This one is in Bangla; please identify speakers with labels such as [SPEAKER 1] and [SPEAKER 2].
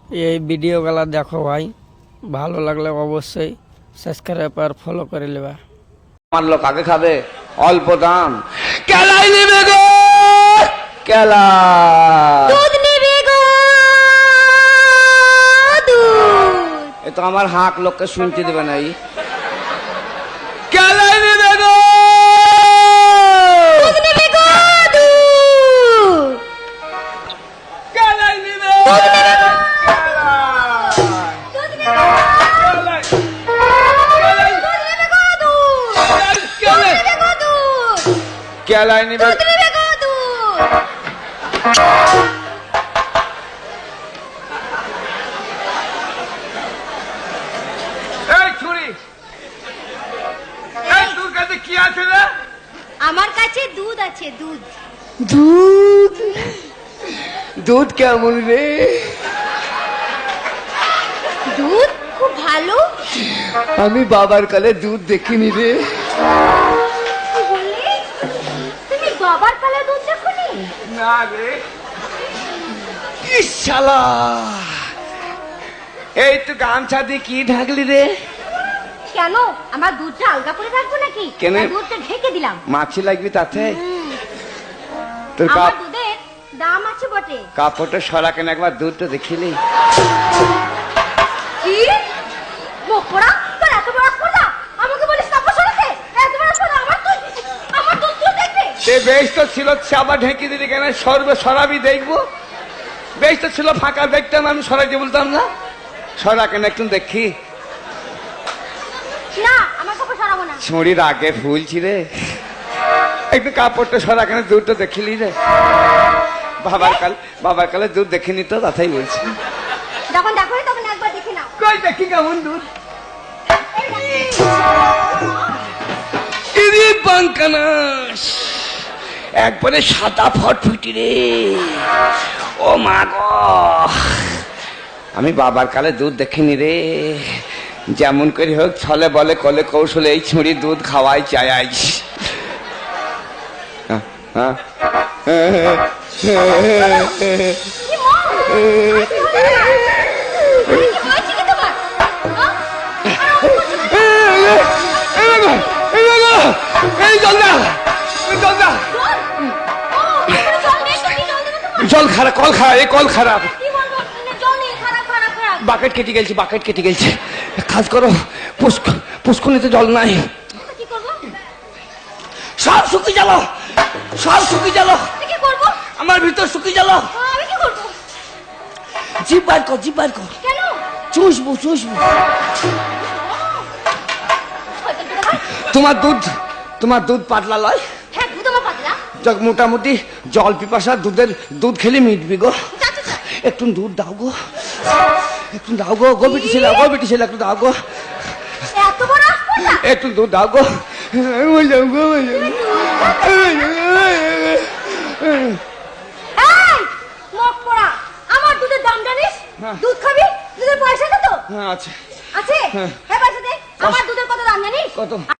[SPEAKER 1] এই ভিডিওগুলো দেখো ভাই, ভালো লাগলে অবশ্যই সাবস্ক্রাইব আর ফলো করে নেবা।
[SPEAKER 2] আমার লোক আগে খাবে, অল্প দাম। কেলাই নেবে গো, কেলা
[SPEAKER 3] দুধ নিবি গো, দুধ।
[SPEAKER 2] এ তো আমার হাঁক লোককে শুনতে দেবে নাই। কেলাই নেবে গো,
[SPEAKER 3] দুধ নিবি গো, দুধ।
[SPEAKER 2] কেলাই নেবে,
[SPEAKER 3] দুধ নিবি গো,
[SPEAKER 2] কেলা।
[SPEAKER 3] দুধ নিবি গো,
[SPEAKER 2] কেলাই, কেলাই,
[SPEAKER 3] দুধ নিবি গো, দুধ।
[SPEAKER 2] কেলাই,
[SPEAKER 3] দুধ নিবি গো, দুধ।
[SPEAKER 2] কেলাই নেবে।
[SPEAKER 3] দুধ নিবি গো, দুধ।
[SPEAKER 2] এই ছুরি, এই তোর কাছে কি আছে রে?
[SPEAKER 3] আমার কাছে দুধ আছে, দুধ।
[SPEAKER 2] দুধ, দুধ কেমন রে?
[SPEAKER 3] দুধ খুব ভালো।
[SPEAKER 2] আমি বাবার কালে দুধ দেখিনি রে।
[SPEAKER 3] কি বললি? তুমি বাবার কালে দুধ দেখোনি?
[SPEAKER 2] না রে। শালা, এই তো গামছা দিয়ে কি ঢাকলি রে?
[SPEAKER 3] কেন, আমার দুধটা আলগা করে রাখবো নাকি?
[SPEAKER 2] কেন?
[SPEAKER 3] তাই দুধটা ঢেকে দিলাম।
[SPEAKER 2] মাছি লাগবি তাতে? তোর
[SPEAKER 3] আমার দুধের দাম আছে বটে।
[SPEAKER 2] কাপড়টা সরা কেন, একবার দুধটা দেখিলি?
[SPEAKER 3] কি মোকরা, তোর এত বড় কথা! আমাকে বলিস কাপড় সরাতে? এত বড় কথা! আমার দুধ তুই দেখবি?
[SPEAKER 2] সে বেশ তো ছিল, আবার ঢেকে দিলি কেন? সরবে, সরাবি দেখবো। বেশ তো ছিল, ফাঁকা দেখতাম, আমি সরাইতে বলতাম না। সরা কেন একটু দেখি।
[SPEAKER 3] না, আমার কাপড় সরাবো না।
[SPEAKER 2] ছড়ির আগে ফুলছি রে, একটু কাপড়টা সরা কেন, দুধটা দেখিলি রে? বাবার কালে দুধ দেখিনি তো, তাই বলছি।
[SPEAKER 3] যখন দেখো তখন একবার দেখে নাও।
[SPEAKER 2] কই দেখি কেমন দুধ। ইরি বাঙ্কানাস, একবারে সাদা ফটফুটি রে। ও মা গো, আমি বাবার কালে দুধ দেখিনি রে। যেমন করে হোক, ছলে বলে কলে কৌশলে এই ছুঁড়ি দুধ খাওয়াই চাই আই।
[SPEAKER 3] কি মা? কি হয়েছে কি তোমার?
[SPEAKER 2] এই জল দা, জল দা।
[SPEAKER 3] জল নেই তো কি জল দেবে তোমার?
[SPEAKER 2] জল খারাপ, কল খারাপ, এই কল খারাপ।
[SPEAKER 3] কি বলবো? জল নেই, খারাপ খারাপ খারাপ।
[SPEAKER 2] বাকেট কেটে গেছে, বাকেট কেটে গেছে। কাজ করো, পুষ্কুনিতে জল নাই।
[SPEAKER 3] কি করবো?
[SPEAKER 2] সব শুকিয়ে গেল, সব শুকিয়ে গেল।
[SPEAKER 3] কি করবো?
[SPEAKER 2] আমার ভিতর শুকিয়ে গেল।
[SPEAKER 3] আমি কি করবো?
[SPEAKER 2] জিভ বার কর, জিভ বার কর।
[SPEAKER 3] কেন?
[SPEAKER 2] চুষবো, চুষবো। তোমার দুধ পাতলা লয়।
[SPEAKER 3] হ্যাঁ, দুধ আমার পাতলা।
[SPEAKER 2] যাক, মোটামুটি জল পিপাসা, দুধ খেলে মিটবি গো।
[SPEAKER 3] যা, যা, যা।
[SPEAKER 2] একটু দুধ দাও গো, একটু দাও গো, গোবিটি ছেলে, গোবিটি ছেলে, একটু দাও গো,
[SPEAKER 3] এত বড় আসপর্দা?
[SPEAKER 2] একটু দুধ দাও গো।
[SPEAKER 3] এই, মুখ পোড়া, আমার দুধের দাম জানিস?
[SPEAKER 2] হ্যাঁ।
[SPEAKER 3] দুধ খাবি? দুধের পয়সা কত?
[SPEAKER 2] হ্যাঁ আছে।
[SPEAKER 3] আছে? হ্যাঁ, পয়সা দে। আমার দুধের কত দাম জানিস?
[SPEAKER 2] কত?